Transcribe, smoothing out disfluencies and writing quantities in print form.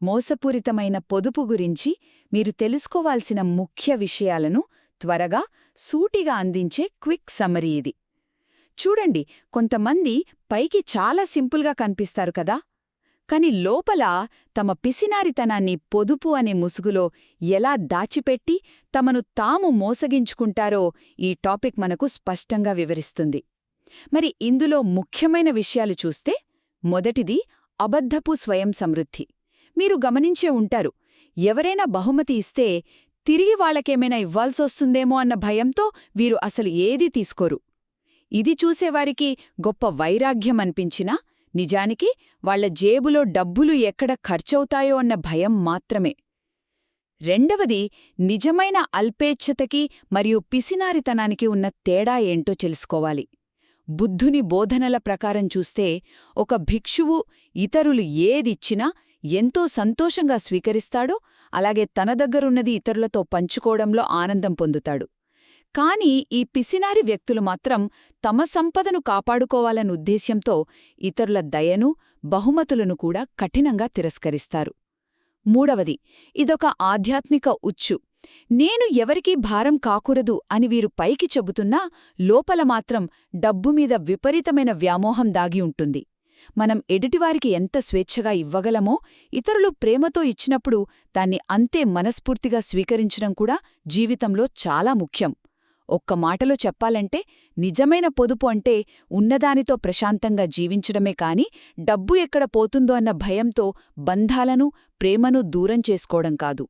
మోసపూరితమైన పొదుపు గురించి మీరు తెలుసుకోవాల్సిన ముఖ్య విషయాలను త్వరగా, సూటిగా అందించే క్విక్ సమ్మరీ ఇది. చూడండి, కొంతమంది పైకి చాలా సింపుల్గా కనిపిస్తారు కదా, కాని లోపల తమ పిసినారితనాన్ని పొదుపు అనే ముసుగులో ఎలా దాచిపెట్టి తమను తాము మోసగించుకుంటారో ఈ టాపిక్ మనకు స్పష్టంగా వివరిస్తుంది. మరి ఇందులో ముఖ్యమైన విషయాలు చూస్తే, మొదటిది అబద్ధపు స్వయం సమృద్ధి. మీరు గమనించే ఉంటారు, ఎవరైనా బహుమతి ఇస్తే తిరిగి వాళ్లకేమైనా ఇవ్వాల్సొస్తుందేమో అన్న భయంతో వీరు అసలు ఏదీ తీసుకోరు. ఇది చూసేవారికి గొప్ప వైరాగ్యం అనిపించినా నిజానికి వాళ్ల జేబులో డబ్బులు ఎక్కడ ఖర్చవుతాయో అన్న భయం మాత్రమే. రెండవది, నిజమైన అల్పేచ్ఛతకి మరియు పిసినారితనానికి ఉన్న తేడా ఏంటో తెలుసుకోవాలి. బుద్ధుని బోధనల ప్రకారం చూస్తే, ఒక భిక్షువు ఇతరులు ఏదిచ్చినా ఎంతో సంతోషంగా స్వీకరిస్తాడో అలాగే తన దగ్గరున్నది ఇతరులతో పంచుకోవడంలో ఆనందం పొందుతాడు. కాని ఈ పిసినారి వ్యక్తులు మాత్రం తమ సంపదను కాపాడుకోవాలన్న ఉద్దేశ్యంతో ఇతరుల దయను, బహుమతులను కూడా కఠినంగా తిరస్కరిస్తారు. మూడవది, ఇదొక ఆధ్యాత్మిక ఉచ్చు. నేను ఎవరికీ భారం కాకూడదు అని వీరు పైకి చెబుతున్నా లోపల మాత్రం డబ్బుమీద విపరీతమైన వ్యామోహం దాగి ఉంటుంది. మనం ఎదుటివారికి ఎంత స్వేచ్ఛగా ఇవ్వగలమో ఇతరులు ప్రేమతో ఇచ్చినప్పుడు దాన్ని అంతే మనస్ఫూర్తిగా స్వీకరించడం కూడా జీవితంలో చాలా ముఖ్యం. ఒక్క మాటలో చెప్పాలంటే, నిజమైన పొదుపు అంటే ఉన్నదానితో ప్రశాంతంగా జీవించడమే కాని డబ్బు ఎక్కడ పోతుందో అన్న భయంతో బంధాలను, ప్రేమను దూరం చేసుకోవడం కాదు.